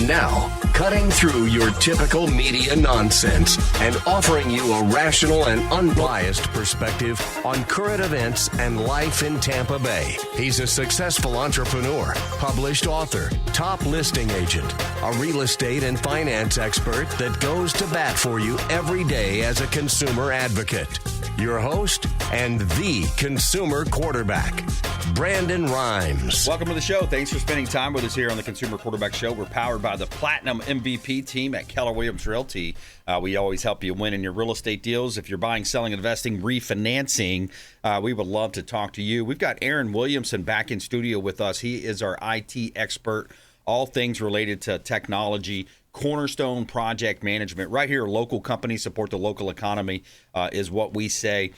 And now, cutting through your typical media nonsense and offering you a rational and unbiased perspective on current events and life in Tampa Bay. He's a successful entrepreneur, published author, top listing agent, a real estate and finance expert that goes to bat for you every day as a consumer advocate. Your host and the consumer quarterback, Brandon Rimes. Welcome to the show. Thanks for spending time with us here on the Consumer Quarterback Show. We're powered by the Platinum MVP team at Keller Williams Realty. We always help you win in your real estate deals. If you're buying, selling, investing, refinancing, we would love to talk to you. We've got Aaron Williamson back in studio with us. He is our IT expert, all things related to technology. Cornerstone Project Management. Right here, local companies support the local economy is what we say.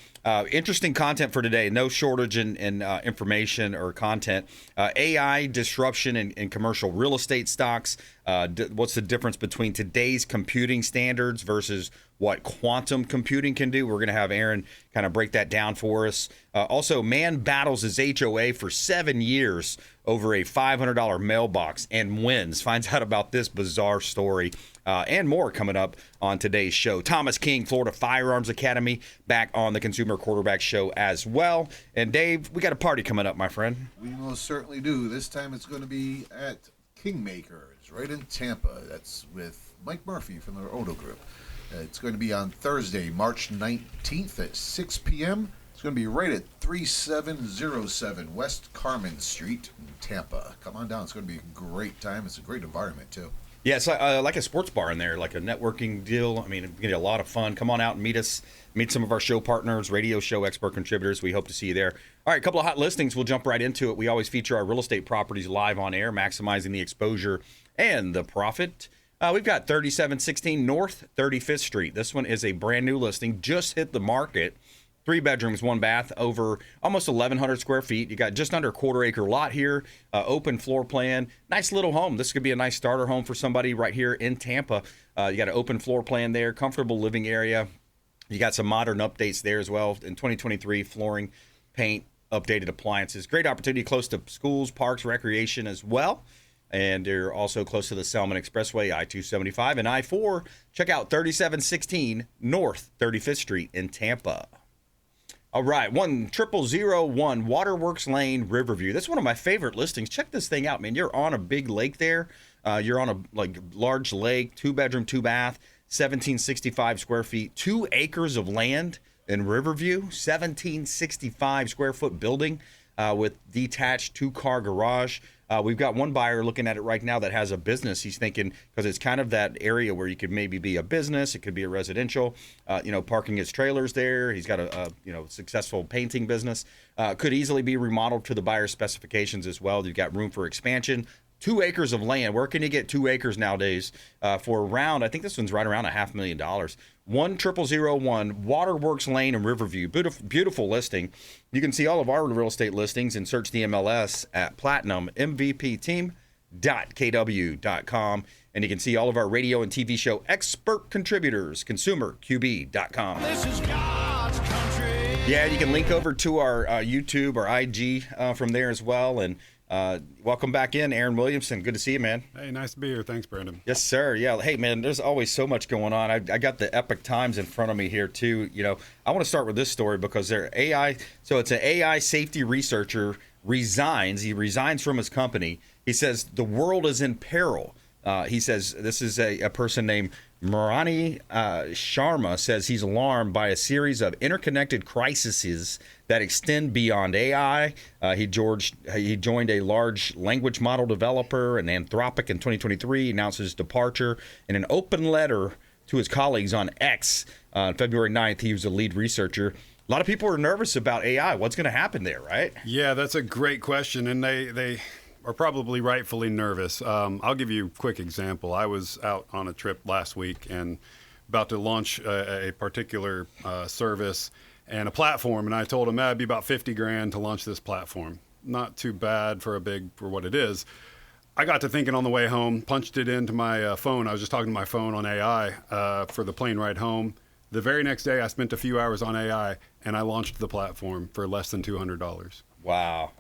Interesting content for today. No shortage in information or content. AI disruption in commercial real estate stocks. What's the difference between today's computing standards versus what quantum computing can do? We're going to have Aaron kind of break that down for us. Also, man battles his HOA for 7 years over a $500 mailbox and wins. Finds out about this bizarre story and more coming up on today's show. Thomas King, Florida Firearms Academy, back on the Consumer Quarterback Show as well. And Dave, we got a party coming up, my friend. We most certainly do. This time it's going to be at Kingmakers, right in Tampa. That's with Mike Murphy from the Odo Group. It's going to be on Thursday, March 19th at 6 p.m. It's going to be right at 3707 West Carmen Street in Tampa. Come on down. It's going to be a great time. It's a great environment, too. Yeah, it's like a sports bar in there, like a networking deal. I mean, it's going to be a lot of fun. Come on out and meet us, meet some of our show partners, radio show expert contributors. We hope to see you there. All right, a couple of hot listings. We'll jump right into it. We always feature our real estate properties live on air, maximizing the exposure and the profit. We've got 3716 North 35th Street. This one is a brand new listing, just hit the market. 3 bedrooms, 1 bath, over almost 1,100 square feet. You got just under a quarter-acre lot here, open floor plan. Nice little home. This could be a nice starter home for somebody right here in Tampa. You got an open floor plan there, comfortable living area. You got some modern updates there as well. In 2023, flooring, paint, updated appliances. Great opportunity close to schools, parks, recreation as well. And you're also close to the Selman Expressway, I-275, and I-4. Check out 3716 North 35th Street in Tampa. All right, 10001 Waterworks Lane, Riverview. That's one of my favorite listings. Check this thing out, man. You're on a big lake there. You're on a large lake, 2-bedroom, 2-bath, 1,765 square feet, 2 acres of land in Riverview, 1,765 square foot building with detached 2-car garage. We've got one buyer looking at it right now that has a business. He's thinking, because it's kind of that area where you could maybe be a business, it could be a residential, parking his trailers there. He's got a successful painting business. Could easily be remodeled to the buyer's specifications as well. You've got room for expansion. 2 acres of land. Where can you get 2 acres nowadays for around, I think this one's right around $500,000. 10001 Waterworks Lane in Riverview. Beautiful listing. You can see all of our real estate listings and search the MLS at platinummvpteam.kw.com. And you can see all of our radio and TV show expert contributors, consumerqb.com. This is God's country. Yeah, you can link over to our YouTube or IG from there as well. And welcome back in, Aaron Williamson. Good to see you, man. Hey, nice to be here. Thanks, Brandon. Yes, sir. Yeah. Hey, man, there's always so much going on. I got the Epic Times in front of me here, too. I want to start with this story because they're AI. So it's an AI safety researcher resigns. He resigns from his company. He says the world is in peril. He says this is a person named Murani Sharma says he's alarmed by a series of interconnected crises that extend beyond AI. He joined a large language model developer, and Anthropic, in 2023, announced his departure. In an open letter to his colleagues on X on February 9th, he was a lead researcher. A lot of people are nervous about AI. What's going to happen there, right? Yeah, that's a great question, and they are probably rightfully nervous. I'll give you a quick example. I was out on a trip last week and about to launch a particular service and a platform, and I told him that'd be about $50,000 to launch this platform. Not too bad for what it is. I got to thinking on the way home, punched it into my phone. I was just talking to my phone on AI for the plane ride home. The very next day, I spent a few hours on AI, and I launched the platform for less than $200. Wow.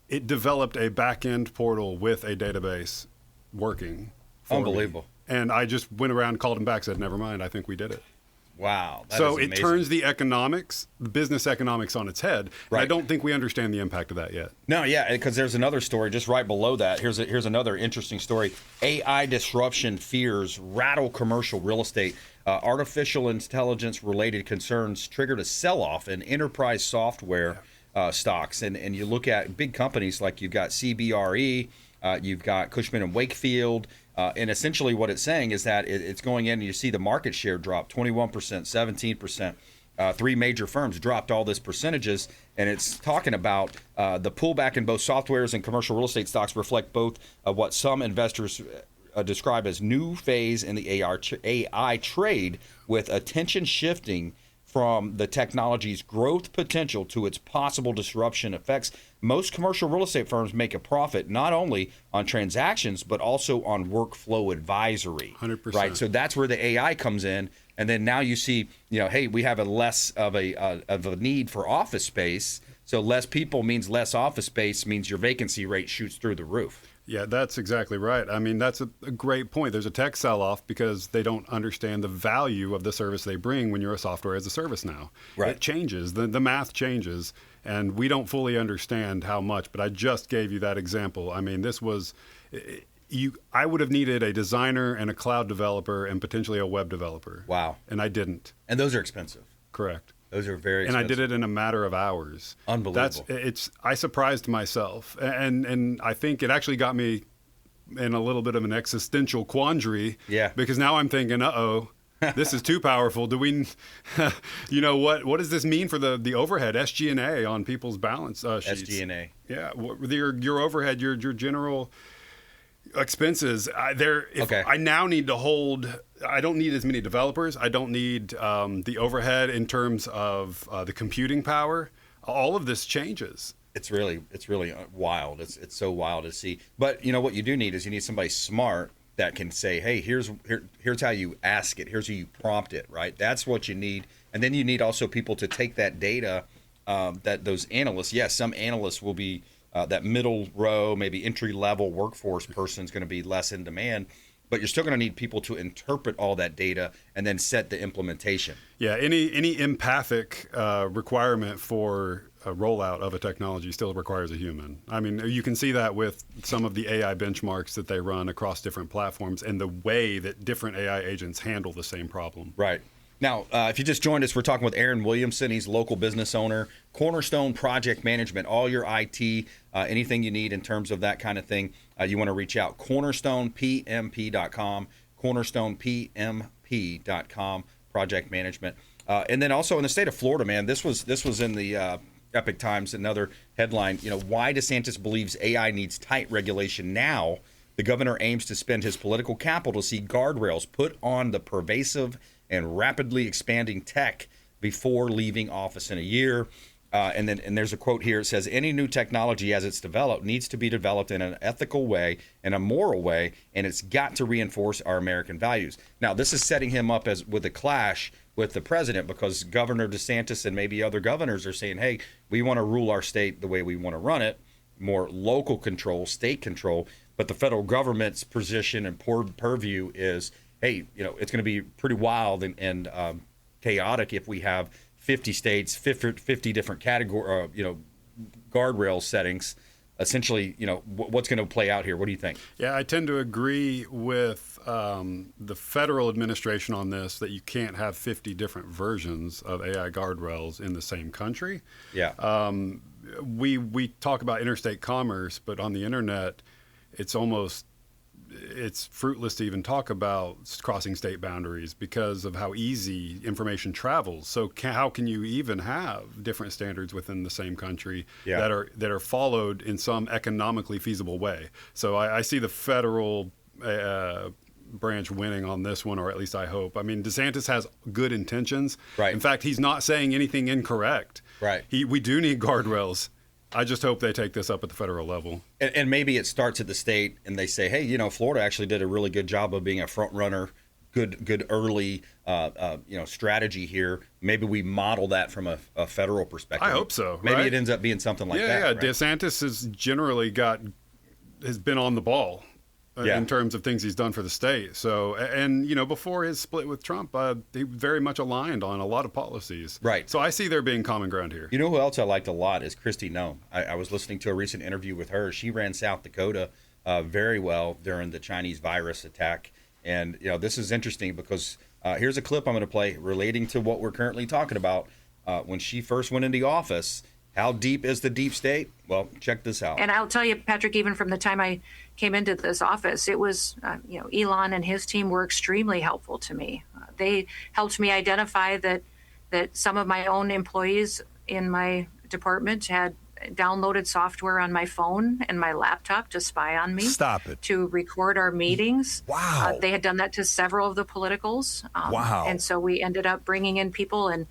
It developed a back-end portal with a database working for Unbelievable. me. And I just went around and called him back, said, never mind, I think we did it. Wow. So is it amazing. turns the business economics on its head. Right. And I don't think we understand the impact of that yet. No, yeah, because there's another story just right below that. Here's another interesting story. AI disruption fears rattle commercial real estate. Artificial intelligence related concerns triggered a sell-off in enterprise software stocks. And you look at big companies like you've got CBRE, you've got Cushman and Wakefield. And essentially what it's saying is that it's going in and you see the market share drop 21%, 17%. Three major firms dropped all this percentages. And it's talking about the pullback in both softwares and commercial real estate stocks reflect both what some investors describe as new phase in the AI trade, with attention shifting from the technology's growth potential to its possible disruption effects. Most commercial real estate firms make a profit not only on transactions but also on workflow advisory. 100%. Right. So that's where the AI comes in, and then now you see, hey, we have a less of a need for office space. So less people means less office space means your vacancy rate shoots through the roof. Yeah, that's exactly right. I mean, that's a great point. There's a tech sell-off because they don't understand the value of the service they bring when you're a software as a service now. Right. It changes. The math changes, and we don't fully understand how much, but I just gave you that example. I mean, this was I would have needed a designer and a cloud developer and potentially a web developer. Wow. And I didn't. And those are expensive. Correct. Those are very expensive. And I did it in a matter of hours. Unbelievable. I surprised myself, and I think it actually got me in a little bit of an existential quandary. Yeah. Because now I'm thinking, this is too powerful. Do we, what does this mean for the overhead, SG&A on people's balance sheets? SG&A. Yeah, your overhead, your general expenses. I now need to hold. I don't need as many developers. I don't need the overhead in terms of the computing power. All of this changes. It's really wild. It's so wild to see. But what you do need is you need somebody smart that can say, hey, here's how you ask it. Here's how you prompt it. Right. That's what you need. And then you need also people to take that data that those analysts. Yes, some analysts will be. That middle row, maybe entry-level workforce person is going to be less in demand, but you're still going to need people to interpret all that data and then set the implementation. Yeah, any empathic requirement for a rollout of a technology still requires a human. I mean, you can see that with some of the AI benchmarks that they run across different platforms and the way that different AI agents handle the same problem. Right. Now, if you just joined us, we're talking with Aaron Williamson. He's a local business owner, Cornerstone Project Management, all your IT, anything you need in terms of that kind of thing, you want to reach out. CornerstonePMP.com, CornerstonePMP.com, Project Management. And then also in the state of Florida, man, this was in the Epic Times, another headline, why DeSantis believes AI needs tight regulation now. The governor aims to spend his political capital to see guardrails put on the pervasive and rapidly expanding tech before leaving office in a year. And there's a quote here. It says, any new technology as it's developed needs to be developed in an ethical way and a moral way, and it's got to reinforce our American values. Now, this is setting him up with a clash with the president, because Governor DeSantis and maybe other governors are saying, hey, we want to rule our state the way we want to run it, more local control, state control. But the federal government's position and purview is, hey, it's going to be pretty wild and chaotic if we have 50 states, 50 different category, guardrail settings. Essentially, what's going to play out here? What do you think? Yeah, I tend to agree with the federal administration on this, that you can't have 50 different versions of AI guardrails in the same country. Yeah. We talk about interstate commerce, but on the internet, it's fruitless to even talk about crossing state boundaries because of how easy information travels. So how can you even have different standards within the same country that are followed in some economically feasible way? So I see the federal branch winning on this one, or at least I hope. I mean, DeSantis has good intentions. Right. In fact, he's not saying anything incorrect. Right. We do need guardrails. I just hope they take this up at the federal level. And maybe it starts at the state and they say, hey, Florida actually did a really good job of being a front runner, good early strategy here. Maybe we model that from a federal perspective. I hope so. Maybe right? it ends up being something like that. Yeah, right? DeSantis has generally has been on the ball. Yeah. in terms of things he's done for the state. So, and before his split with Trump, he very much aligned on a lot of policies. Right. So I see there being common ground here. You know who else I liked a lot is Kristi Noem. I was listening to a recent interview with her. She ran South Dakota very well during the Chinese virus attack. And, this is interesting because here's a clip I'm going to play relating to what we're currently talking about. When she first went into office, how deep is the deep state? Well, check this out. And I'll tell you, Patrick, even from the time I came into this office, it was, Elon and his team were extremely helpful to me. They helped me identify that some of my own employees in my department had downloaded software on my phone and my laptop to spy on me. Stop it. To record our meetings. Wow. They had done that to several of the politicals. Wow. And so we ended up bringing in people and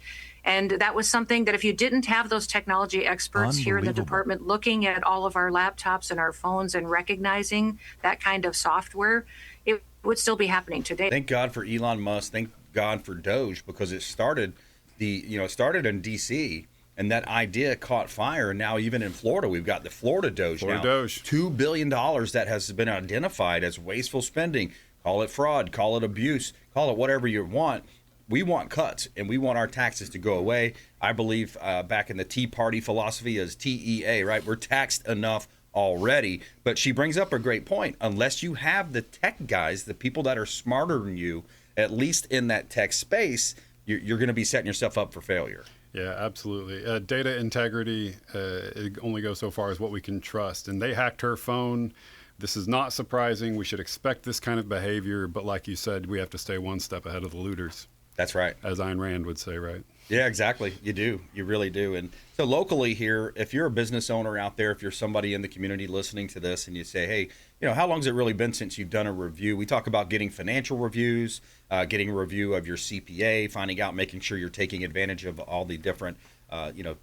that was something that if you didn't have those technology experts here in the department looking at all of our laptops and our phones and recognizing that kind of software, it would still be happening today. Thank God for Elon Musk. Thank God for Doge, because it started in D.C., and that idea caught fire. And now even in Florida, we've got the Florida Doge now. Doge. $2 billion that has been identified as wasteful spending. Call it fraud, call it abuse, call it whatever you want. We want cuts, and we want our taxes to go away. I believe back in the Tea Party philosophy as TEA, right? We're taxed enough already. But she brings up a great point. Unless you have the tech guys, the people that are smarter than you, at least in that tech space, you're going to be setting yourself up for failure. Yeah, absolutely. Data integrity it only goes so far as what we can trust. And they hacked her phone. This is not surprising. We should expect this kind of behavior. But like you said, we have to stay one step ahead of the looters. That's right. As Ayn Rand would say, right? Yeah, exactly. You do. You really do. And so locally here, if you're a business owner out there, if you're somebody in the community listening to this and you say, hey, how long has it really been since you've done a review? We talk about getting financial reviews, getting a review of your CPA, finding out, making sure you're taking advantage of all the different,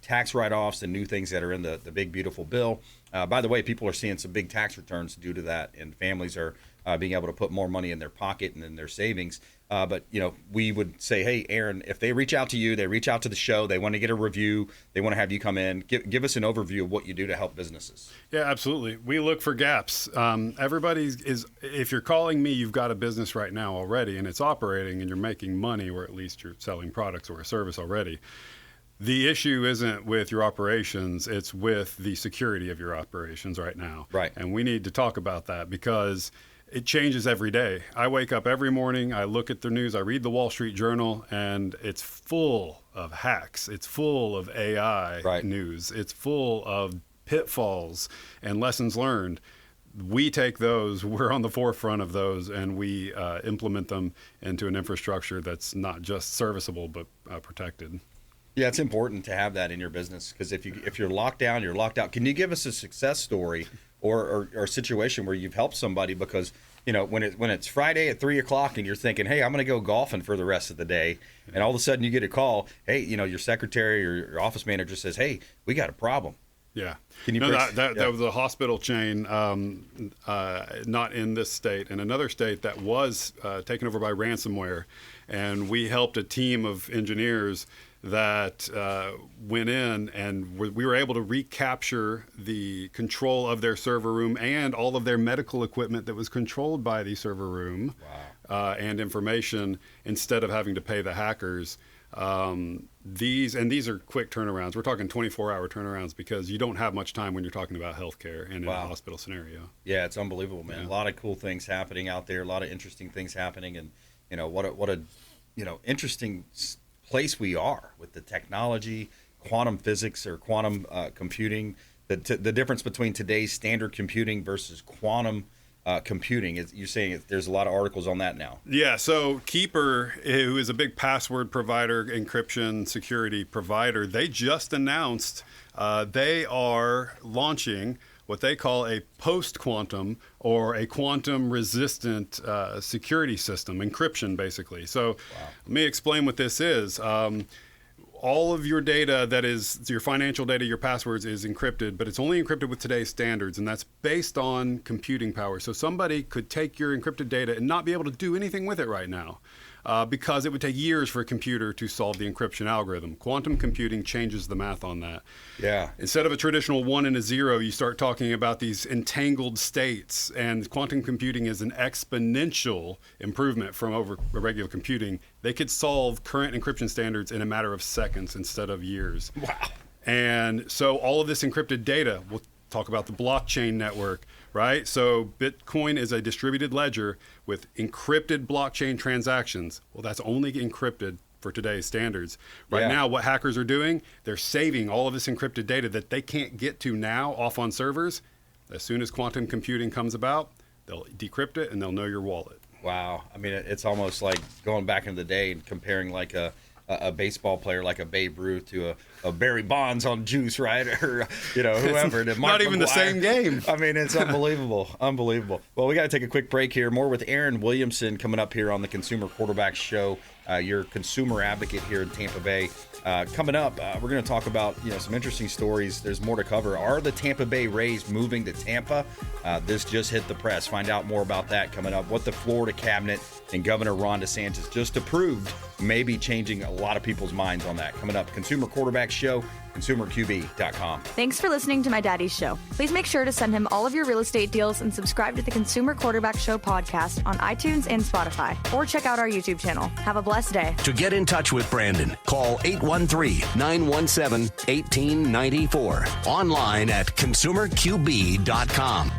tax write-offs and new things that are in the big, beautiful bill. By the way, people are seeing some big tax returns due to that, and families are being able to put more money in their pocket and in their savings. But we would say, hey, Aaron, if they reach out to you, they reach out to the show, they want to get a review, they want to have you come in, give us an overview of what you do to help businesses. Yeah, absolutely. We look for gaps. If you're calling me, you've got a business right now already, and it's operating, and you're making money, or at least you're selling products or a service already. The issue isn't with your operations, it's with the security of your operations right now. Right. And we need to talk about that because it changes every day. I wake up every morning, I look at the news, I read the Wall Street Journal, and it's full of hacks. It's full of AI news. It's full of pitfalls and lessons learned. We take those, we're on the forefront of those, and we implement them into an infrastructure that's not just serviceable, but protected. Yeah, it's important to have that in your business, because if you're locked down, you're locked out. Can you give us a success story or a situation where you've helped somebody? Because when it's Friday at 3:00 and you're thinking, hey, I'm going to go golfing for the rest of the day, and all of a sudden you get a call, hey, your secretary or your office manager says, hey, we got a problem. Yeah. Can you that was a hospital chain, not in this state, in another state that was taken over by ransomware, and we helped a team of engineers that went in, and we were able to recapture the control of their server room and all of their medical equipment that was controlled by the server room. Wow. And information, instead of having to pay the hackers. These are quick turnarounds. We're talking 24-hour turnarounds, because you don't have much time when you're talking about healthcare and in a hospital scenario. Yeah, it's unbelievable, man. Yeah. A lot of cool things happening out there, a lot of interesting things happening, and what a interesting place we are with the technology, quantum physics or quantum computing, the difference between today's standard computing versus quantum computing. You're saying there's a lot of articles on that now. Yeah, so Keeper, who is a big password provider, encryption security provider, they just announced they are launching what they call a post-quantum or a quantum-resistant security system, encryption, basically. So let me explain what this is. All of your data, that is your financial data, your passwords, is encrypted, but it's only encrypted with today's standards, and that's based on computing power. So somebody could take your encrypted data and not be able to do anything with it right now. because it would take years for a computer to solve the encryption algorithm. Quantum computing changes the math on that. Yeah. Instead of a traditional 1 and a 0, you start talking about these entangled states, and quantum computing is an exponential improvement from over regular computing. They could solve current encryption standards in a matter of seconds instead of years. Wow. And so all of this encrypted data, we'll talk about the blockchain network, right? So Bitcoin is a distributed ledger with encrypted blockchain transactions. Well, that's only encrypted for today's standards. Right now, what hackers are doing, they're saving all of this encrypted data that they can't get to now off on servers. As soon as quantum computing comes about, they'll decrypt it and they'll know your wallet. Wow. I mean, it's almost like going back in the day and comparing like a baseball player like a Babe Ruth to a Barry Bonds on juice, right? Or, whoever. It's not even the same game. I mean, it's unbelievable. Unbelievable. Well, we got to take a quick break here. More with Aaron Williamson coming up here on the Consumer Quarterback Show, your consumer advocate here in Tampa Bay. Coming up, we're going to talk about some interesting stories. There's more to cover. Are the Tampa Bay Rays moving to Tampa? This just hit the press. Find out more about that coming up. What the Florida cabinet and Governor Ron DeSantis just approved may be changing a lot of people's minds on that. Coming up, Consumer Quarterback Show, consumerqb.com. Thanks for listening to My Daddy's Show. Please make sure to send him all of your real estate deals and subscribe to the Consumer Quarterback Show podcast on iTunes and Spotify, or check out our YouTube channel. Have a blessed day. To get in touch with Brandon, call 813-917-1894. Online at consumerqb.com.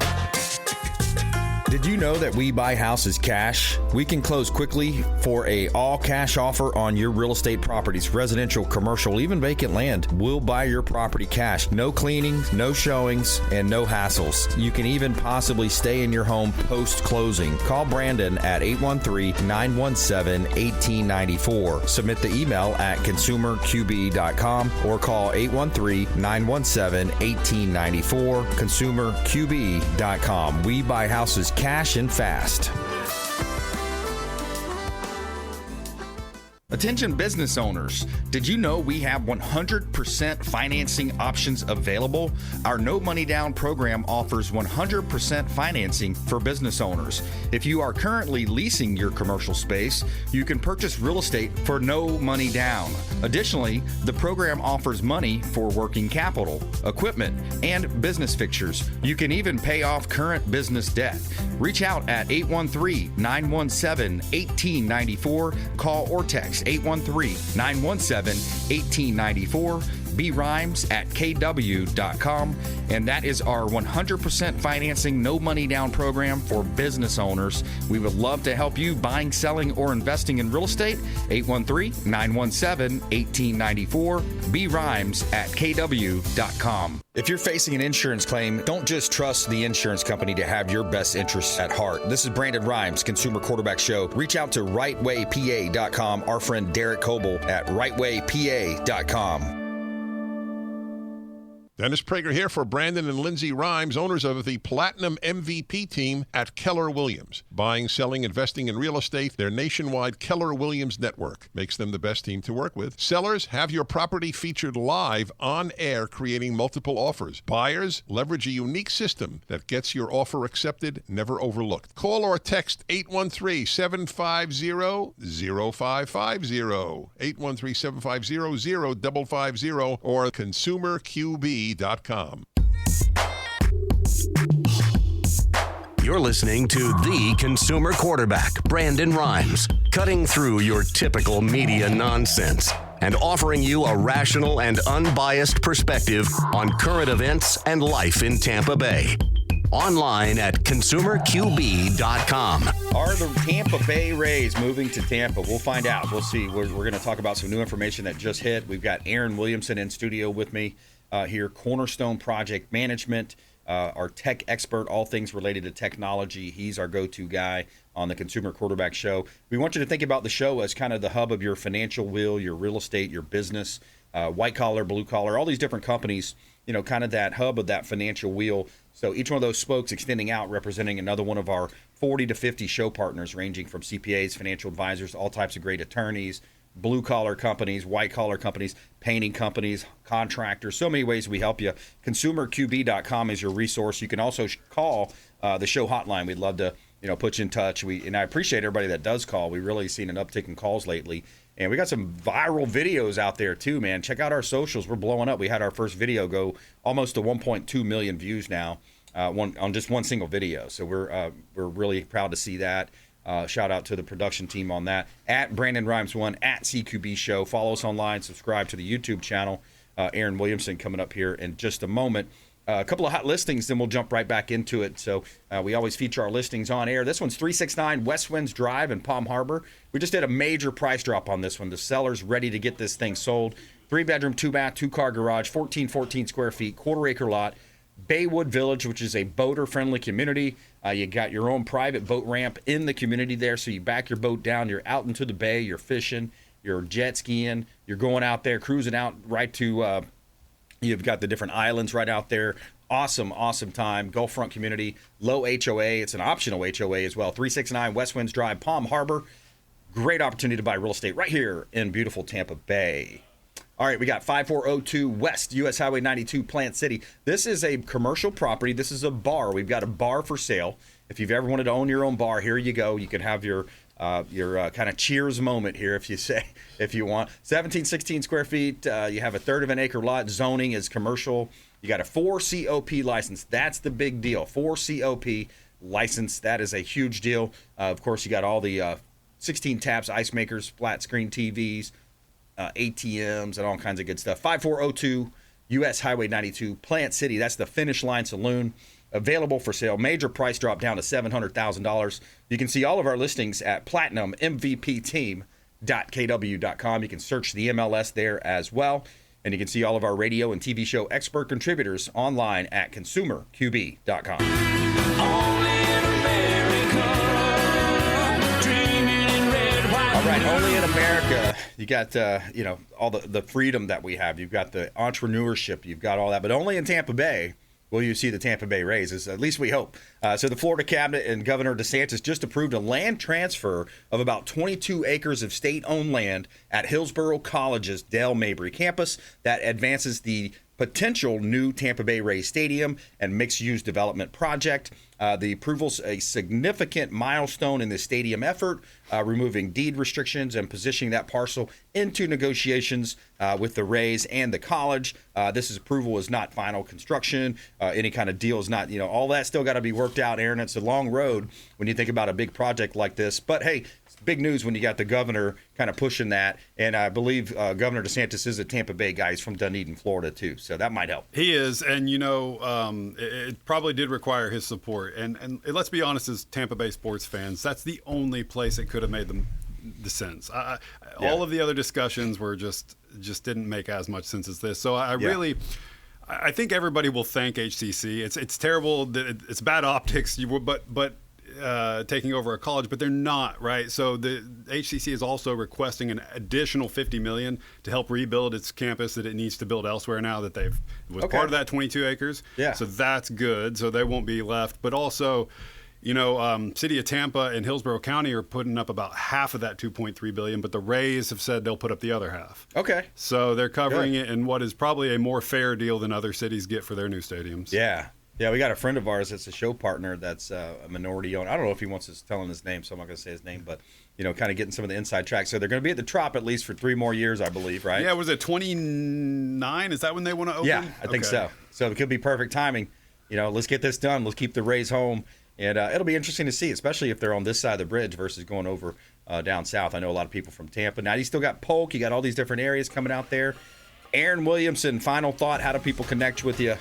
Did you know that we buy houses cash? We can close quickly for a all-cash offer on your real estate properties, residential, commercial, even vacant land. We'll buy your property cash. No cleanings, no showings, and no hassles. You can even possibly stay in your home post-closing. Call Brandon at 813-917-1894. Submit the email at consumerqb.com or call 813-917-1894. consumerqb.com. We buy houses cash and fast. Attention business owners, did you know we have 100% financing options available? Our no money down program offers 100% financing for business owners. If you are currently leasing your commercial space, you can purchase real estate for no money down. Additionally, the program offers money for working capital, equipment, and business fixtures. You can even pay off current business debt. Reach out at 813-917-1894. Call or text 813-917-1894. B Rimes at KW.com. And that is our 100% financing, no money down program for business owners. We would love to help you buying, selling, or investing in real estate. 813-917-1894. B Rimes at KW.com. If you're facing an insurance claim, don't just trust the insurance company to have your best interests at heart. This is Brandon Rimes, Consumer Quarterback Show. Reach out to rightwaypa.com. Our friend Derek Coble at rightwaypa.com. Dennis Prager here for Brandon and Lindsay Rimes, owners of the Platinum MVP team at Keller Williams. Buying, selling, investing in real estate, their nationwide Keller Williams network makes them the best team to work with. Sellers, have your property featured live on air, creating multiple offers. Buyers, leverage a unique system that gets your offer accepted, never overlooked. Call or text 813-750-0550, 813-750-0550, or consumerqb.com. You're listening to the Consumer Quarterback, Brandon Rimes, cutting through your typical media nonsense and offering you a rational and unbiased perspective on current events and life in Tampa Bay. Online at consumerqb.com. Are the Tampa Bay Rays moving to Tampa? We'll find out. We'll see. We're going to talk about some new information that just hit. We've got Aaron Williamson in studio with me here, Cornerstone Project Management, our tech expert, all things related to technology. He's our go-to guy on the Consumer Quarterback Show. We want you to think about the show as kind of the hub of your financial wheel, your real estate, your business, white collar, blue collar, all these different companies, kind of that hub of that financial wheel. So each one of those spokes extending out, representing another one of our 40 to 50 show partners, ranging from CPAs, financial advisors, all types of great attorneys, blue collar companies, white collar companies, painting companies, contractors, so many ways we help you. ConsumerQB.com is your resource. You can also call the show hotline. We'd love to put you in touch. And I appreciate everybody that does call. We really seen an uptick in calls lately. And we got some viral videos out there too, man. Check out our socials. We're blowing up. We had our first video go almost to 1.2 million views now on just one single video. So we're really proud to see that. Shout out to the production team on that. At Brandon Rimes 1, at CQB Show. Follow us online. Subscribe to the YouTube channel. Aaron Williamson coming up here in just a moment. A couple of hot listings, then we'll jump right back into it. So we always feature our listings on air. This one's 369 West Winds Drive in Palm Harbor. We just did a major price drop on this one. The seller's ready to get this thing sold. 3-bedroom, 2-bath, 2-car garage, 14 square feet, quarter-acre lot. Baywood Village, which is a boater-friendly community. You got your own private boat ramp in the community there, so you back your boat down. You're out into the bay. You're fishing. You're jet skiing. You're going out there, cruising out right to you've got the different islands right out there. Awesome time. Gulfront community. Low HOA. It's an optional HOA as well. 369 West Winds Drive, Palm Harbor. Great opportunity to buy real estate right here in beautiful Tampa Bay. All right, we got 5402 West US Highway 92, Plant City. This is a commercial property. This is a bar. We've got a bar for sale. If you've ever wanted to own your own bar, here you go. You can have your kind of cheers moment here, if you want. 16 square feet. You have a third of an acre lot. Zoning is commercial. You got a 4 COP license. That's the big deal. 4 COP license. That is a huge deal. Of course, you got all the 16 taps, ice makers, flat screen TVs, ATMs, and all kinds of good stuff. 5402 US Highway 92, Plant City. That's the Finish Line Saloon. Available for sale. Major price drop down to $700,000. You can see all of our listings at platinummvpteam.kw.com. You can search the MLS there as well. And you can see all of our radio and TV show expert contributors online at consumerqb.com. All right, only in America. You got, all the freedom that we have. You've got the entrepreneurship. You've got all that. But only in Tampa Bay will you see the Tampa Bay Rays, at least we hope. So the Florida Cabinet and Governor DeSantis just approved a land transfer of about 22 acres of state-owned land at Hillsborough College's Dale Mabry campus that advances the potential new Tampa Bay Rays Stadium and mixed-use development project. The approval's a significant milestone in the stadium effort, removing deed restrictions and positioning that parcel into negotiations with the Rays and the college. This approval is not final construction. Any kind of deal is not, all that still got to be worked out, Aaron. It's a long road when you think about a big project like this. But, hey, it's big news when you got the governor kind of pushing that. And I believe Governor DeSantis is a Tampa Bay guy. He's from Dunedin, Florida, too. So that might help. He is. And, it probably did require his support. And let's be honest, as Tampa Bay sports fans, that's the only place it could have made the sense. All of the other discussions were just didn't make as much sense as this. So I think everybody will thank HCC. It's terrible that it's bad optics, but taking over a college, but they're not, right? So the HCC is also requesting an additional $50 million to help rebuild its campus that it needs to build elsewhere now that part of that 22 acres. Yeah. So that's good. So they won't be left. But also, City of Tampa and Hillsborough County are putting up about half of that $2.3 billion, but the Rays have said they'll put up the other half. Okay. So they're covering it in what is probably a more fair deal than other cities get for their new stadiums. Yeah. Yeah, we got a friend of ours that's a show partner that's a minority owned. I don't know if he wants us telling his name, so I'm not going to say his name, but, kind of getting some of the inside tracks. So they're going to be at the Trop at least for 3 more years, I believe, right? Yeah, was it 29? Is that when they want to open? Yeah, I think so. So it could be perfect timing. Let's get this done. Let's keep the Rays home. And it'll be interesting to see, especially if they're on this side of the bridge versus going over down south. I know a lot of people from Tampa. Now, you still got Polk. You got all these different areas coming out there. Aaron Williamson, final thought. How do people connect with you?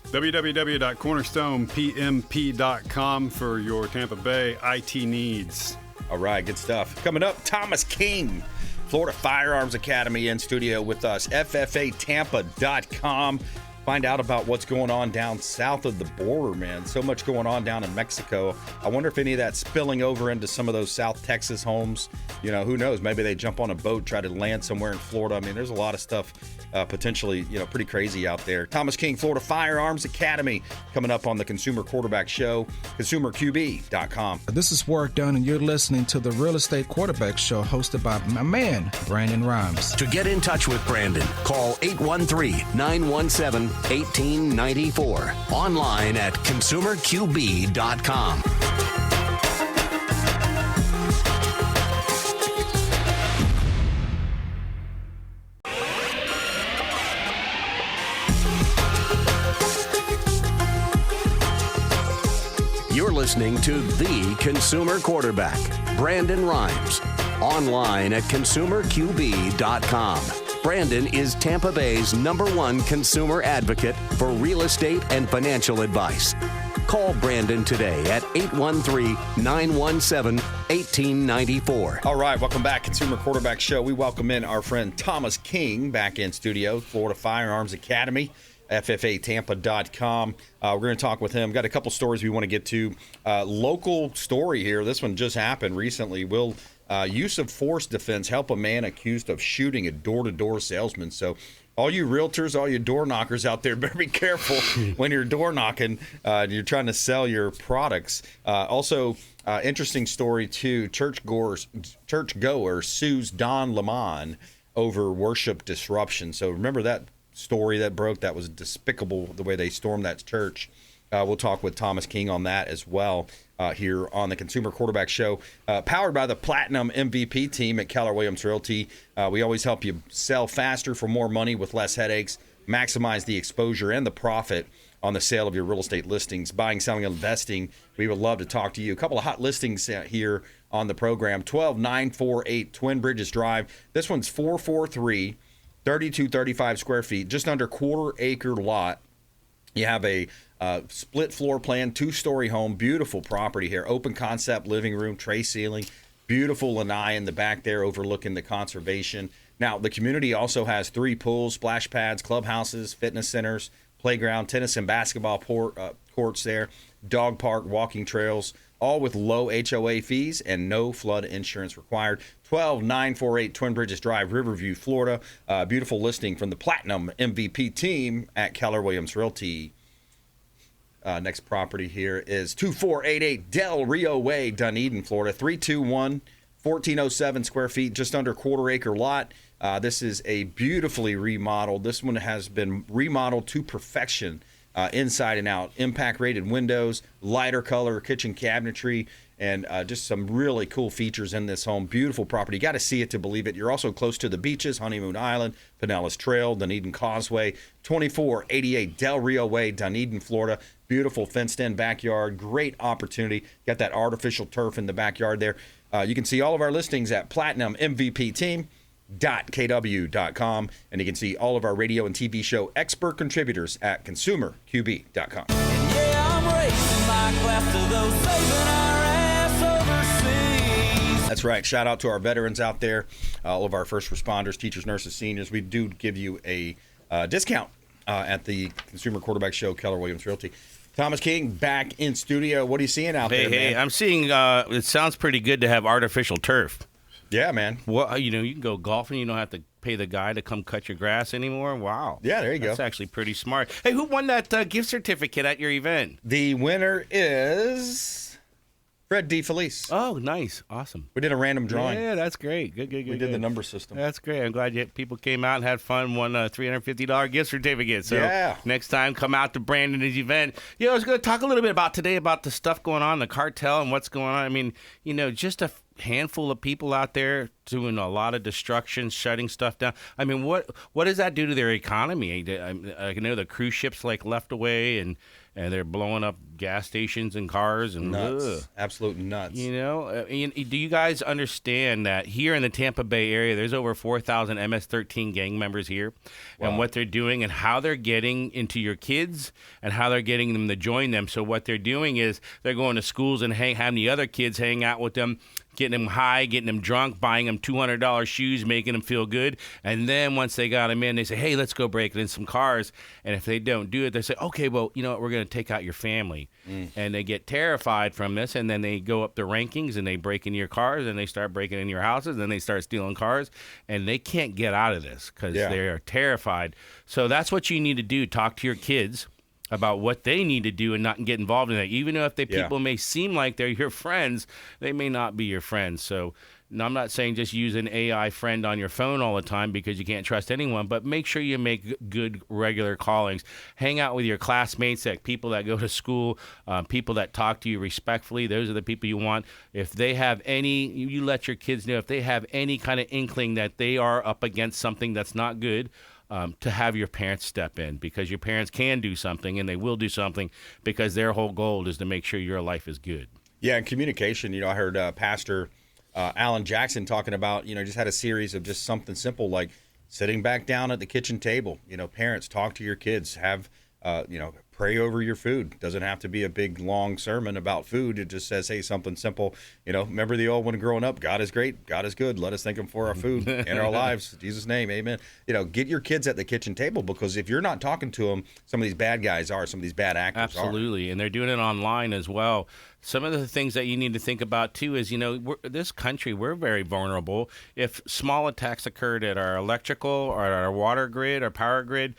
www.cornerstonepmp.com for your Tampa Bay IT needs. All right, good stuff. Coming up, Thomas King, Florida Firearms Academy in studio with us, FFATampa.com. Find out about what's going on down south of the border, man. So much going on down in Mexico. I wonder if any of that's spilling over into some of those South Texas homes. Who knows? Maybe they jump on a boat, try to land somewhere in Florida. I mean, there's a lot of stuff potentially, pretty crazy out there. Thomas King, Florida Firearms Academy, coming up on the Consumer Quarterback Show, consumerqb.com. This is Work Done, and you're listening to the Real Estate Quarterback Show hosted by my man, Brandon Rimes. To get in touch with Brandon, call 813-917-1894. Online at consumerqb.com. You're listening to the consumer quarterback, Brandon Rimes. Online at consumerqb.com. Brandon is Tampa Bay's #1 consumer advocate for real estate and financial advice. Call Brandon today at 813-917-1894. All right, welcome back, Consumer Quarterback Show. We welcome in our friend Thomas King back in studio, Florida Firearms Academy, FFAtampa.com. We're going to talk with him. Got a couple stories we want to get to. Local story here. This one just happened recently. Will use of force defense help a man accused of shooting a door-to-door salesman? So all you realtors, all you door knockers out there, better be careful when you're door knocking. You're trying to sell your products. Also, interesting story too. Churchgoer sues Don Lemon over worship disruption. So remember that story that broke? That was despicable the way they stormed that church. We'll talk with Thomas King on that as well here on the Consumer Quarterback Show, powered by the Platinum MVP team at Keller Williams Realty. We always help you sell faster for more money with less headaches, maximize the exposure and the profit on the sale of your real estate listings, buying, selling, and investing. We would love to talk to you. A couple of hot listings here on the program. 12948 Twin Bridges Drive. This one's 443, 3235 square feet, just under quarter-acre lot. You have a split floor plan, 2-story home, beautiful property here, open concept living room, tray ceiling, beautiful lanai in the back there overlooking the conservation. Now, the community also has 3 pools, splash pads, clubhouses, fitness centers, playground, tennis and basketball courts there, dog park, walking trails, all with low HOA fees and no flood insurance required. 12948 Twin Bridges Drive, Riverview, Florida. Beautiful listing from the Platinum MVP team at Keller Williams Realty. Next property here is 2488 Del Rio Way, Dunedin, Florida. 321, 1407 square feet, just under quarter-acre lot. This is a beautifully remodeled. This one has been remodeled to perfection, inside and out. Impact-rated windows, lighter color kitchen cabinetry, and just some really cool features in this home. Beautiful property. You got to see it to believe it. You're also close to the beaches, Honeymoon Island, Pinellas Trail, Dunedin Causeway. 2488 Del Rio Way, Dunedin, Florida. Beautiful fenced-in backyard. Great opportunity. Got that artificial turf in the backyard there. You can see all of our listings at PlatinumMVPTeam.kw.com, and you can see all of our radio and TV show expert contributors at ConsumerQB.com. Yeah, I'm raising my glass to those saving our ass overseas. That's right. Shout out to our veterans out there, all of our first responders, teachers, nurses, seniors. We do give you a discount at the Consumer Quarterback Show, Keller Williams Realty. Thomas King back in studio. What are you seeing out there, man? Hey, I'm seeing it sounds pretty good to have artificial turf. Yeah, man. Well, you can go golfing. You don't have to pay the guy to come cut your grass anymore. Wow. Yeah, there you go. That's actually pretty smart. Hey, who won that gift certificate at your event? The winner is Fred DeFelice. Oh, nice. Awesome. We did a random drawing. Yeah, that's great. Good. We did the number system. That's great. I'm glad people came out and had fun, won a $350 gift certificate. So yeah. Next time, come out to Brandon's event. I was going to talk a little bit about today about the stuff going on, the cartel and what's going on. I mean, just a handful of people out there doing a lot of destruction, shutting stuff down. I mean, what does that do to their economy? I know the cruise ships left away and they're blowing up gas stations and cars and nuts. Absolute nuts. Do you guys understand that here in the Tampa Bay area, there's over 4,000 MS-13 gang members here, wow. And what they're doing and how they're getting into your kids and how they're getting them to join them. So what they're doing is they're going to schools and having the other kids hang out with them, getting them high, getting them drunk, buying them $200 shoes, making them feel good. And then once they got them in, they say, hey, let's go break in some cars. And if they don't do it, they say, okay, well, you know what, we're going to take out your family. And they get terrified from this, and then they go up the rankings, and they break into your cars, and they start breaking in your houses, and then they start stealing cars. And they can't get out of this because they are terrified. So that's what you need to do. Talk to your kids about what they need to do and not get involved in that. Even though if people may seem like they're your friends, they may not be your friends. So I'm not saying just use an AI friend on your phone all the time because you can't trust anyone, but make sure you make good regular callings. Hang out with your classmates, people that go to school, people that talk to you respectfully. Those are the people you want. If they have you let your kids know if they have any kind of inkling that they are up against something that's not good, to have your parents step in, because your parents can do something and they will do something because their whole goal is to make sure your life is good. Yeah, and communication. I heard Pastor Alan Jackson talking about, just had a series of just something simple like sitting back down at the kitchen table. Parents, talk to your kids, have, pray over your food. Doesn't have to be a big, long sermon about food. It just says, hey, something simple. Remember the old one growing up, God is great, God is good. Let us thank him for our food and our lives. In Jesus' name, amen. Get your kids at the kitchen table, because if you're not talking to them, some of these bad guys are, some of these bad actors Absolutely. And they're doing it online as well. Some of the things that you need to think about, too, is, this country, we're very vulnerable. If small attacks occurred at our electrical or at our water grid or power grid,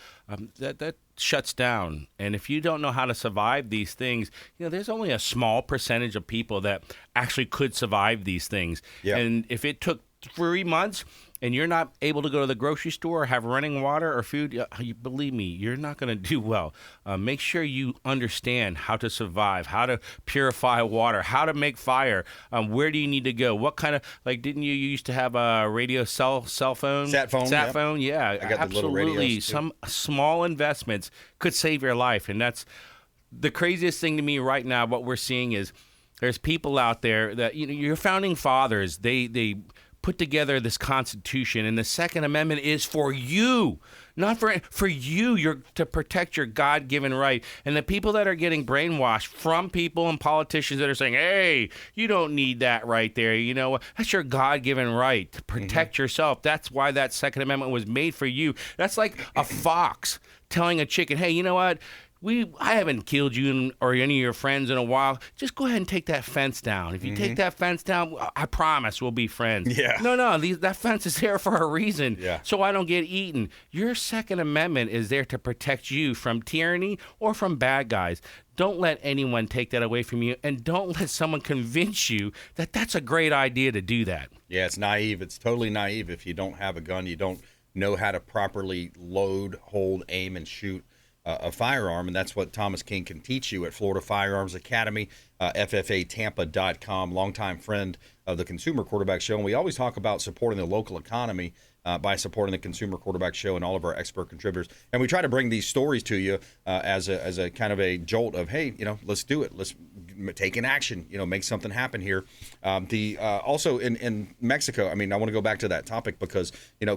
that shuts down. And if you don't know how to survive these things, there's only a small percentage of people that actually could survive these things. Yep. And if it took 3 months and you're not able to go to the grocery store or have running water or food, believe me, you're not going to do well. Make sure you understand how to survive, how to purify water, how to make fire. Where do you need to go? What kind of, didn't you used to have a radio cell phone? Sat phone. Sat phone, yeah. I got the little radios, absolutely. too. Some small investments could save your life. And that's the craziest thing to me right now. What we're seeing is there's people out there that, your founding fathers, they put together this Constitution, and the Second Amendment is for you, not for you. You're to protect your God-given right. And the people that are getting brainwashed from people and politicians that are saying, hey, you don't need that right there. That's your God-given right to protect yourself. That's why that Second Amendment was made for you. That's like a fox telling a chicken, hey, you know what? I haven't killed you or any of your friends in a while. Just go ahead and take that fence down. If you take that fence down, I promise we'll be friends. Yeah. No, that fence is there for a reason. Yeah. So I don't get eaten. Your Second Amendment is there to protect you from tyranny or from bad guys. Don't let anyone take that away from you, and don't let someone convince you that that's a great idea to do that. Yeah, it's naive. It's totally naive. If you don't have a gun, you don't know how to properly load, hold, aim, and shoot a firearm, and that's what Thomas King can teach you at Florida Firearms Academy, FFAtampa.com, longtime friend of the Consumer Quarterback Show. And we always talk about supporting the local economy by supporting the Consumer Quarterback Show and all of our expert contributors. And we try to bring these stories to you as a kind of a jolt of, hey, let's do it. Let's take an action, make something happen here. Also in Mexico, I want to go back to that topic because,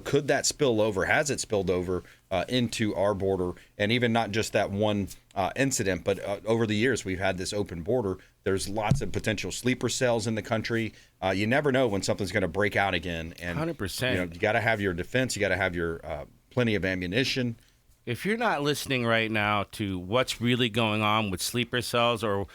could that spill over? Has it spilled over into our border? And even not just that one incident, but over the years, we've had this open border. There's lots of potential sleeper cells in the country. You never know when something's going to break out again. And 100%. You got to have your defense. You got to have your plenty of ammunition. If you're not listening right now to what's really going on with sleeper cells, or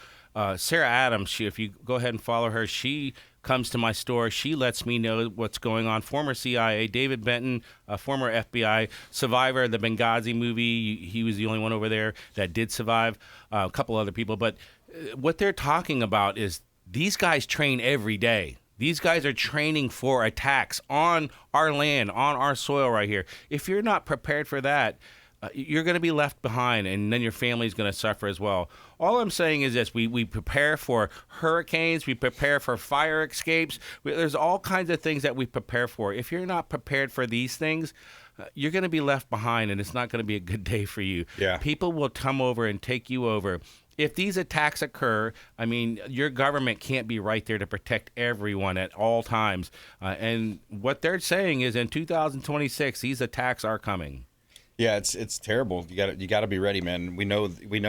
Sarah Adams, if you go ahead and follow her, she comes to my store. She lets me know what's going on. Former CIA, David Benton, former FBI survivor of the Benghazi movie. He was the only one over there that did survive. A couple other people. But what they're talking about is these guys train every day. These guys are training for attacks on our land, on our soil right here. If you're not prepared for that, you're going to be left behind, and then your family's going to suffer as well. All I'm saying is this: we prepare for hurricanes, we prepare for fire escapes. There's all kinds of things that we prepare for. If you're not prepared for these things, you're going to be left behind, and it's not going to be a good day for you. Yeah. People will come over and take you over. If these attacks occur, your government can't be right there to protect everyone at all times. And what they're saying is in 2026, these attacks are coming. Yeah, it's terrible. You got to be ready, man. We know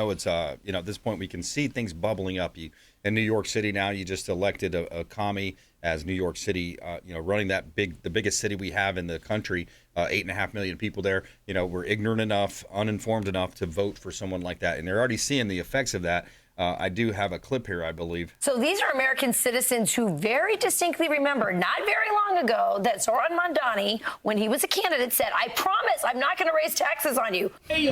it's at this point we can see things bubbling up. In New York City now, you just elected a commie as New York City, running the biggest city we have in the country, 8.5 million people there. We're ignorant enough, uninformed enough to vote for someone like that, and they're already seeing the effects of that. I do have a clip here, I believe. So these are American citizens who very distinctly remember not very long ago that Zoran Mandani, when he was a candidate, said, I promise I'm not going to raise taxes on you. Hey,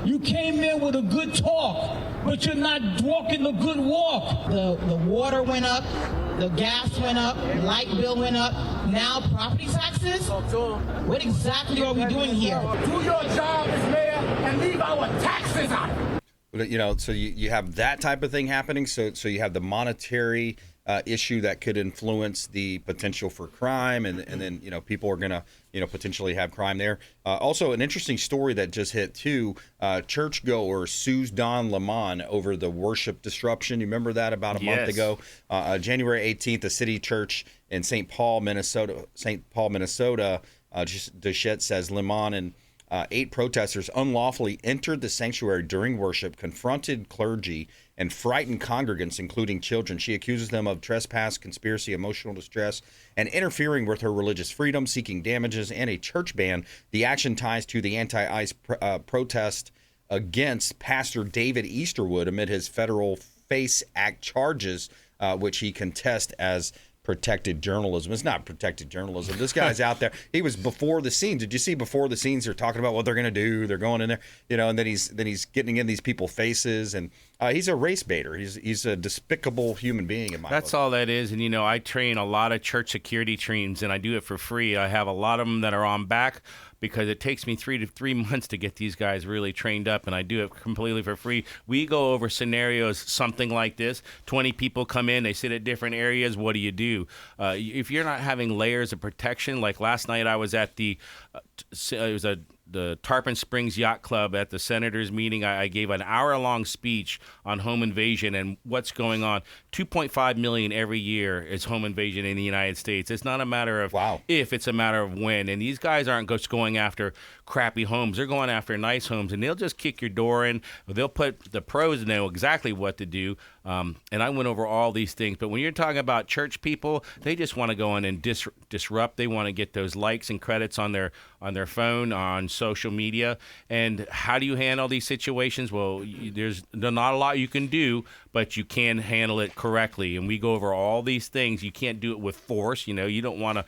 you came in with a good talk, but you're not walking the good walk. The water went up, the gas went up, light bill went up. Now property taxes? What exactly are we doing here? Do your job as mayor and leave our taxes out. So you have that type of thing happening. So you have the monetary issue that could influence the potential for crime, and then people are going to potentially have crime there. Also, an interesting story that just hit too. Churchgoer sues Don Lemon over the worship disruption. You remember that about a month ago? January 18th, a city church in St. Paul, Minnesota. Duchette says Lemon and 8 protesters unlawfully entered the sanctuary during worship, confronted clergy, and frightened congregants, including children. She accuses them of trespass, conspiracy, emotional distress, and interfering with her religious freedom, seeking damages, and a church ban. The action ties to the anti-ICE protest against Pastor David Easterwood amid his federal FACE Act charges, which he contests as protected journalism. It's not protected journalism. This guy's out there. He was before the scenes. Did you see before the scenes? They're talking about what they're going to do. They're going in there, and then he's getting in these people's faces, and he's a race baiter. He's a despicable human being in my book. That's all that is. And I train a lot of church security teams, and I do it for free. I have a lot of them that are on back, because it takes me 3 to 3 months to get these guys really trained up, and I do it completely for free. We go over scenarios, something like this. 20 people come in, they sit at different areas. What do? If you're not having layers of protection, like last night I was at the Tarpon Springs Yacht Club at the Senators meeting. I gave an hour-long speech on home invasion and what's going on. 2.5 million every year is home invasion in the United States. It's not a matter of if, it's a matter of when. And these guys aren't just going after crappy homes. They're going after nice homes, and they'll just kick your door in. They'll put the pros know exactly what to do. And I went over all these things. But when you're talking about church people, they just want to go in and disrupt. They want to get those likes and credits on their phone, on social media. And how do you handle these situations? Well, there's not a lot you can do, but you can handle it correctly. And we go over all these things. You can't do it with force. You don't want to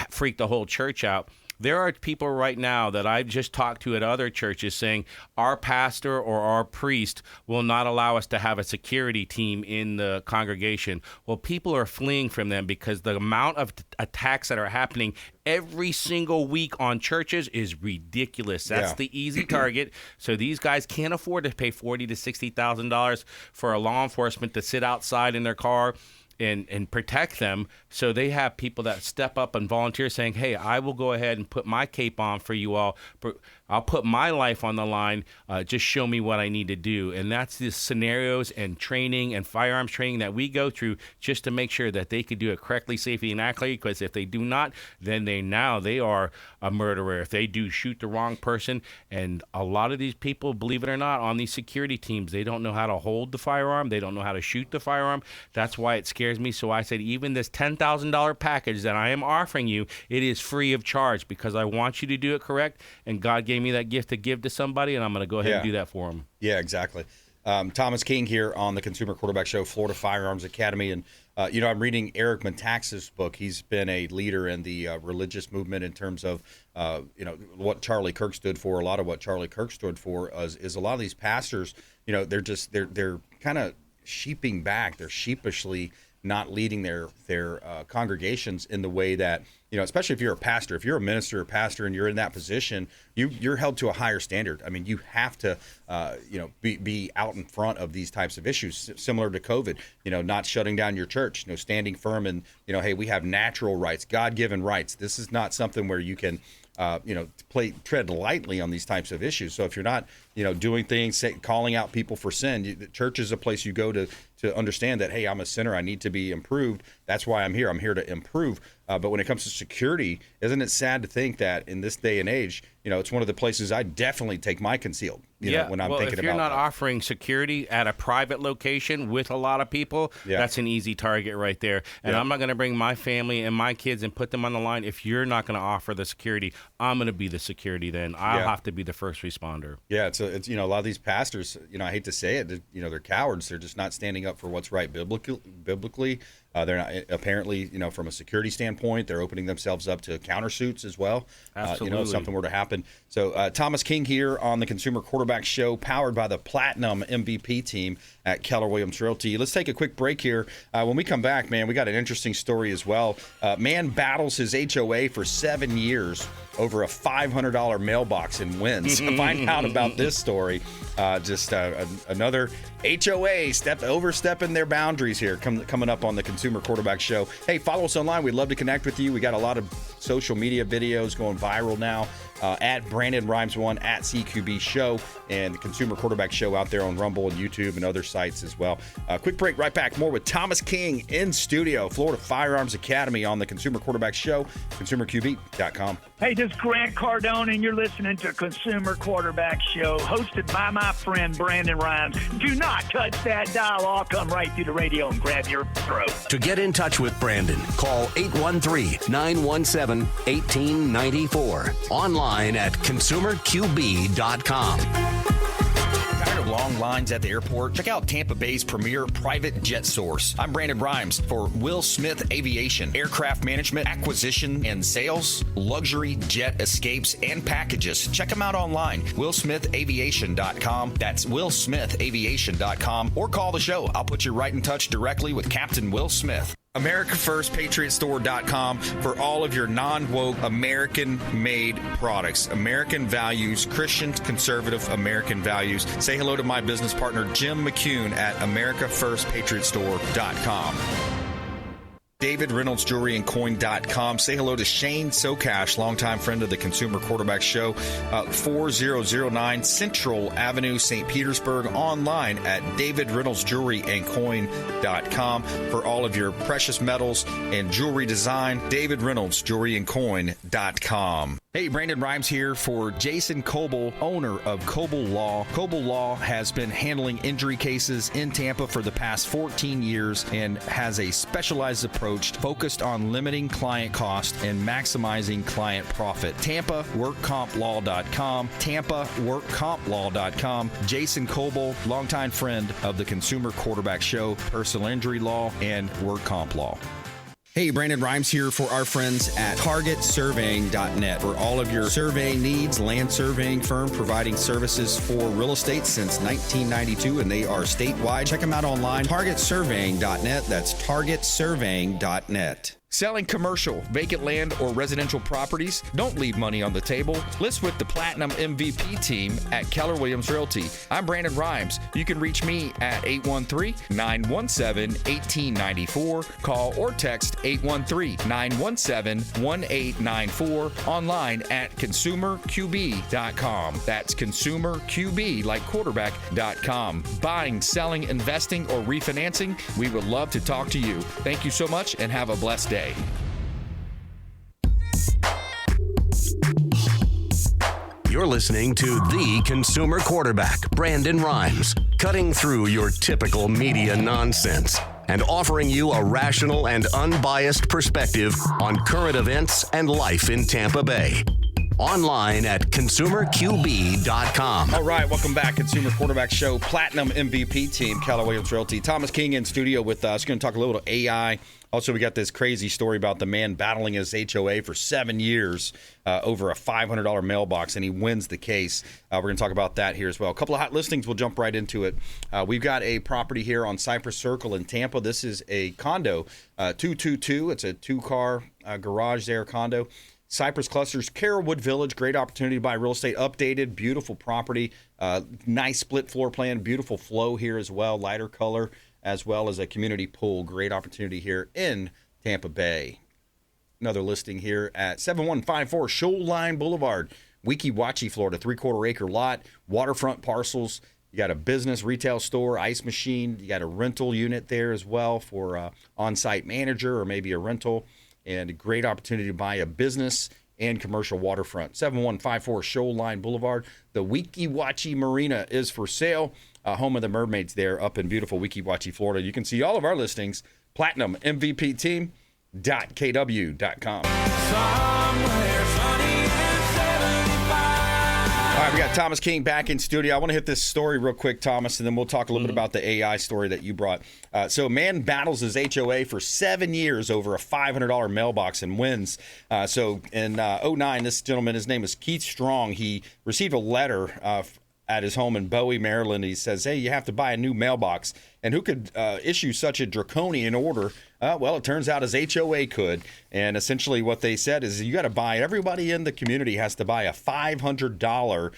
freak the whole church out. There are people right now that I've just talked to at other churches saying our pastor or our priest will not allow us to have a security team in the congregation. Well, people are fleeing from them because the amount of attacks that are happening every single week on churches is ridiculous. That's the easy target. So these guys can't afford to pay $40,000 to $60,000 for a law enforcement to sit outside in their car and protect them. So they have people that step up and volunteer saying, hey, I will go ahead and put my cape on for you all. I'll put my life on the line. Just show me what I need to do. And that's the scenarios and training and firearms training that we go through just to make sure that they could do it correctly, safely, and accurately. Because if they do not, then they are a murderer. If they do shoot the wrong person, and a lot of these people, believe it or not, on these security teams, they don't know how to hold the firearm. They don't know how to shoot the firearm. That's why it scares me. So I said, even this $10,000 package that I am offering you, it is free of charge because I want you to do it correct. And God gave me that gift to give to somebody, and I'm going to go ahead and do that for him. Yeah, exactly. Thomas King here on the Consumer Quarterback Show, Florida Firearms Academy. And, I'm reading Eric Metaxas' book. He's been a leader in the religious movement in terms of, what Charlie Kirk stood for. A lot of what Charlie Kirk stood for is a lot of these pastors, they're kind of sheeping back. They're sheepishly not leading their congregations in the way that, especially if you're a pastor, if you're a minister or pastor and you're in that position, you're held to a higher standard. I mean, you have to, be out in front of these types of issues, similar to COVID, not shutting down your church, standing firm and, hey, we have natural rights, God-given rights. This is not something where you can, tread lightly on these types of issues. So if you're not, doing things, calling out people for sin, the church is a place you go to understand that, hey, I'm a sinner. I need to be improved. That's why I'm here. I'm here to improve. But when it comes to security, isn't it sad to think that in this day and age, it's one of the places I definitely take my concealed, when I'm thinking about if you're not offering security at a private location with a lot of people, that's an easy target right there. And I'm not going to bring my family and my kids and put them on the line. If you're not going to offer the security, I'm going to be the security then. I'll have to be the first responder. Yeah, it's a lot of these pastors, I hate to say it, they're cowards. They're just not standing up for what's right biblically. They're not, apparently, from a security standpoint, they're opening themselves up to countersuits as well. Absolutely. If something were to happen. So Thomas King here on the Consumer Quarterback Show, powered by the Platinum MVP team at Keller Williams Realty. Let's take a quick break here. When we come back, man, we got an interesting story as well. Man battles his HOA for 7 years over a $500 mailbox and wins. Find out about this story. Another HOA overstepping their boundaries here coming up on the Consumer Consumer Quarterback Show. Hey, follow us online. We'd love to connect with you. We got a lot of social media videos going viral now. At Brandon Rimes 1, at CQB Show, and the Consumer Quarterback Show out there on Rumble and YouTube and other sites as well. Quick break, right back. More with Thomas King in studio, Florida Firearms Academy on the Consumer Quarterback Show, consumerqb.com. Hey, this is Grant Cardone, and you're listening to Consumer Quarterback Show, hosted by my friend Brandon Rimes. Do not touch that dial. I'll come right through the radio and grab your throat. To get in touch with Brandon, call 813-917-1894. Online at consumerqb.com. Tired of long lines at the airport? Check out Tampa Bay's premier private jet source. I'm Brandon Rimes for Will Smith Aviation, aircraft management, acquisition and sales, luxury jet escapes and packages. Check them out online, willsmithaviation.com. That's willsmithaviation.com, or call the show. I'll put you right in touch directly with Captain Will Smith. AmericaFirstPatriotStore.com for all of your non-woke American-made products. American values, Christian, conservative American values. Say hello to my business partner, Jim McCune at AmericaFirstPatriotStore.com. David Reynolds Jewelry and Coin.com. Say hello to Shane Socash, longtime friend of the Consumer Quarterback Show, 4009 Central Avenue, St. Petersburg. Online at David Reynolds Jewelry and Coin.com for all of your precious metals and jewelry design. David Reynolds Jewelry and Coin.com. Hey, Brandon Rimes here for Jason Coble, owner of Coble Law. Coble Law has been handling injury cases in Tampa for the past 14 years and has a specialized approach focused on limiting client cost and maximizing client profit. TampaWorkCompLaw.com, TampaWorkCompLaw.com. Jason Coble, longtime friend of the Consumer Quarterback Show, personal injury law, and work comp law. Hey, Brandon Rimes here for our friends at TargetSurveying.net for all of your surveying needs. Land surveying firm providing services for real estate since 1992, and they are statewide. Check them out online, TargetSurveying.net. That's TargetSurveying.net. Selling commercial, vacant land, or residential properties? Don't leave money on the table. List with the Platinum MVP team at Keller Williams Realty. I'm Brandon Rimes. You can reach me at 813-917-1894. Call or text 813-917-1894. Online at consumerqb.com. That's consumerqb, like quarterback.com. Buying, selling, investing, or refinancing? We would love to talk to you. Thank you so much and have a blessed day. You're listening to the Consumer Quarterback, Brandon Rimes, cutting through your typical media nonsense and offering you a rational and unbiased perspective on current events and life in Tampa Bay. Online at consumerqb.com. All right, welcome back. Consumer Quarterback Show, Platinum MVP team, Keller Williams Realty. Thomas King in studio with us. Going to talk a little AI. Also, we got this crazy story about the man battling his HOA for 7 years over a $500 mailbox, and he wins the case. We're going to talk about that here as well. A couple of hot listings. We'll jump right into it. We've got a property here on Cypress Circle in Tampa. This is a condo, 222. It's a two-car garage there, condo. Cypress Clusters, Carrollwood Village, great opportunity to buy real estate, updated, beautiful property, nice split floor plan, beautiful flow here as well, lighter color, as well as a community pool. Great opportunity here in Tampa Bay. Another listing here at 7154 Shoreline Boulevard, Weeki Wachee, Florida, 3/4 acre lot, waterfront parcels. You got a business, retail store, ice machine. You got a rental unit there as well for on-site manager or maybe a rental. And a great opportunity to buy a business and commercial waterfront. 7154 Shoreline Boulevard. The Weeki Wachee Marina is for sale. Home of the Mermaids there up in beautiful Weeki Wachee, Florida. You can see all of our listings, PlatinumMVPTeam.kw.com. Somewhere sunny and 75. All right, we got Thomas King back in studio. I want to hit this story real quick, Thomas, and then we'll talk a little bit about the AI story that you brought. So a man battles his HOA for 7 years over a $500 mailbox and wins. So in 2009, this gentleman, his name is Keith Strong, he received a letter at his home in Bowie, Maryland. He says, hey, you have to buy a new mailbox. And who could issue such a draconian order? Well, it turns out his HOA could. And essentially what they said is you got to buy, everybody in the community has to buy a $500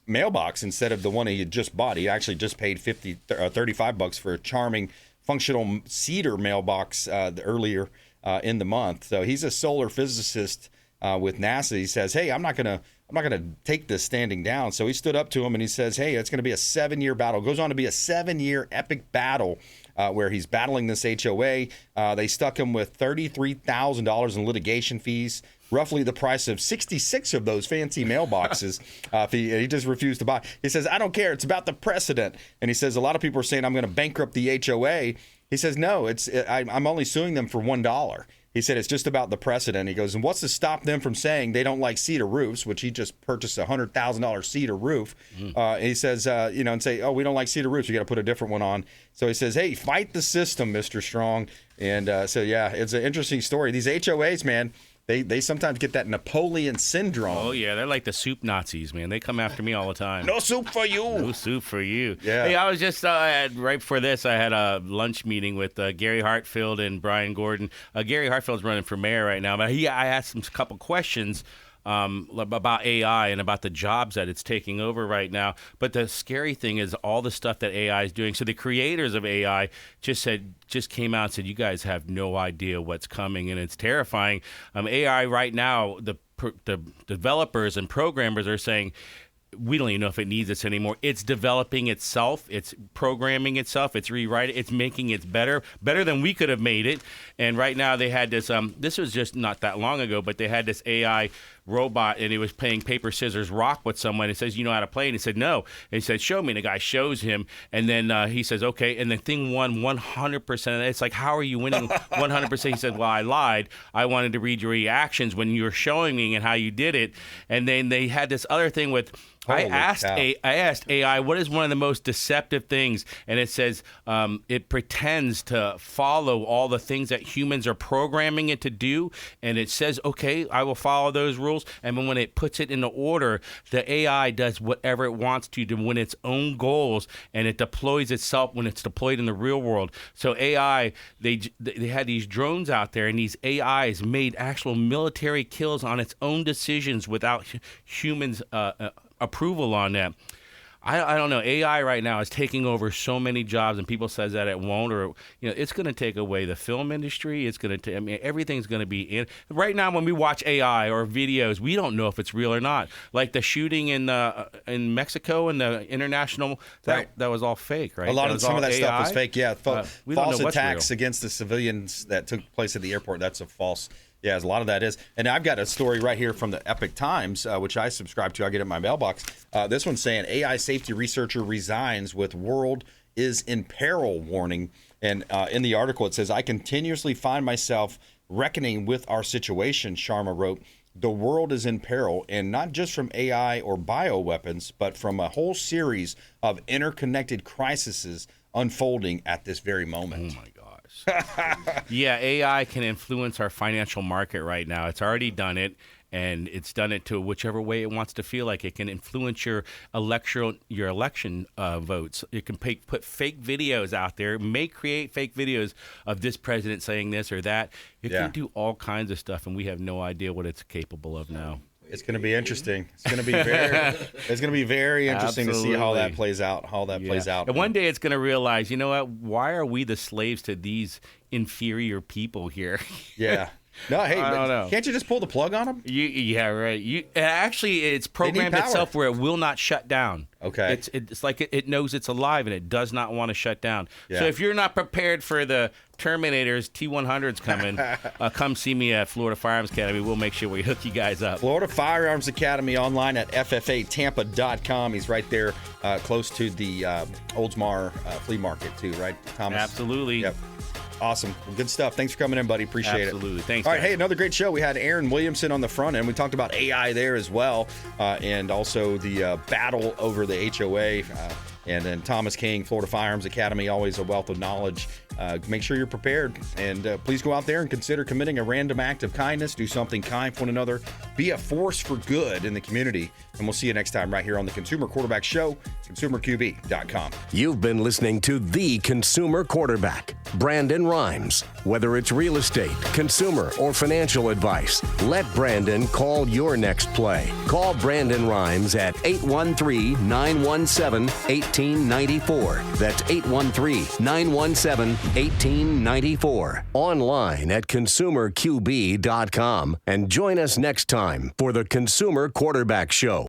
mailbox instead of the one he had just bought. He actually just paid $35 for a charming functional cedar mailbox earlier in the month. So he's a solar physicist with NASA. He says, hey, I'm not gonna take this standing down. So he stood up to him and he says, hey, it's going to be a 7-year battle. It goes on to be a 7-year epic battle where he's battling this HOA. They stuck him with $33,000 in litigation fees, roughly the price of 66 of those fancy mailboxes. He just refused to buy. He says, I don't care. It's about the precedent. And he says, a lot of people are saying I'm going to bankrupt the HOA. He says, no, I'm only suing them for $1. He said, it's just about the precedent. He goes, and what's to stop them from saying they don't like cedar roofs, which he just purchased a $100,000 cedar roof. He says, and say, oh, we don't like cedar roofs. You got to put a different one on. So he says, hey, fight the system, Mr. Strong. And so, yeah, it's an interesting story. These HOAs, man, they sometimes get that Napoleon syndrome. Oh, yeah. They're like the soup Nazis, man. They come after me all the time. No soup for you. No soup for you. Yeah. Hey, I was just, right before this, I had a lunch meeting with Gary Hartfield and Brian Gordon. Gary Hartfield's running for mayor right now, but I asked him a couple questions about AI and about the jobs that it's taking over right now. But the scary thing is all the stuff that AI is doing. So the creators of AI just came out and said, you guys have no idea what's coming, and it's terrifying. AI right now, the developers and programmers are saying, we don't even know if it needs us anymore. It's developing itself. It's programming itself. It's rewriting. It's making it better than we could have made it. And right now they had this, this was just not that long ago, but they had this AI robot, and he was playing paper, scissors, rock with someone. He says, you know how to play? And he said, no. And he said, show me. And the guy shows him. And then he says, okay. And the thing won 100%. It's like, how are you winning 100%? He said, well, I lied. I wanted to read your reactions when you were showing me and how you did it. And then they had this other thing with, I asked AI, what is one of the most deceptive things? And it says it pretends to follow all the things that humans are programming it to do. And it says, okay, I will follow those rules. And then when it puts it into order, the AI does whatever it wants to win its own goals, and it deploys itself when it's deployed in the real world. So AI, they had these drones out there, and these AIs made actual military kills on its own decisions without humans' approval on that. I don't know. AI right now is taking over so many jobs, and people says that it won't, or it's going to take away the film industry. It's going to. Everything's going to be in. Right now, when we watch AI or videos, we don't know if it's real or not. Like the shooting in Mexico and the international, that was all fake, right? Some of that stuff was fake. Yeah, false attacks real against the civilians that took place at the airport. That's a false. Yeah, a lot of that is. And I've got a story right here from the Epic Times, which I subscribe to. I get it in my mailbox. This one's saying AI safety researcher resigns with world is in peril warning. And in the article, it says, I continuously find myself reckoning with our situation, Sharma wrote. The world is in peril, and not just from AI or bioweapons, but from a whole series of interconnected crises unfolding at this very moment. Oh, my God. Yeah, AI can influence our financial market right now. It's already done it, and it's done it to whichever way it wants to feel like. It can influence your election votes. It can put fake videos out there, create fake videos of this president saying this or that. It can do all kinds of stuff, and we have no idea what it's capable of now. It's going to be interesting. It's going to be very interesting to see how that plays out. And one day it's going to realize, you know what? Why are we the slaves to these inferior people here? Yeah. No, hey, I don't know. Can't you just pull the plug on them? Yeah, right. Actually, it's programmed itself where it will not shut down. Okay. It's like it knows it's alive and it does not want to shut down. Yeah. So if you're not prepared for the Terminators, T-100s coming, come see me at Florida Firearms Academy. We'll make sure we hook you guys up. Florida Firearms Academy online at FFAtampa.com. He's right there close to the Oldsmar flea market too, right, Thomas? Absolutely. Yep. Awesome. Well, good stuff. Thanks for coming in, buddy. Appreciate it. Absolutely. Thanks. All right. Hey, another great show. We had Aaron Williamson on the front end. We talked about AI there as well, and also the battle over the HOA. And then Thomas King, Florida Firearms Academy, always a wealth of knowledge. Make sure you're prepared, and please go out there and consider committing a random act of kindness. Do something kind for one another. Be a force for good in the community. And we'll see you next time right here on the Consumer Quarterback Show, consumerqb.com. You've been listening to The Consumer Quarterback, Brandon Rimes. Whether it's real estate, consumer, or financial advice, let Brandon call your next play. Call Brandon Rimes at 813-917-1800. 1894. That's 813-917-1894. Online at consumerqb.com. And join us next time for the Consumer Quarterback Show.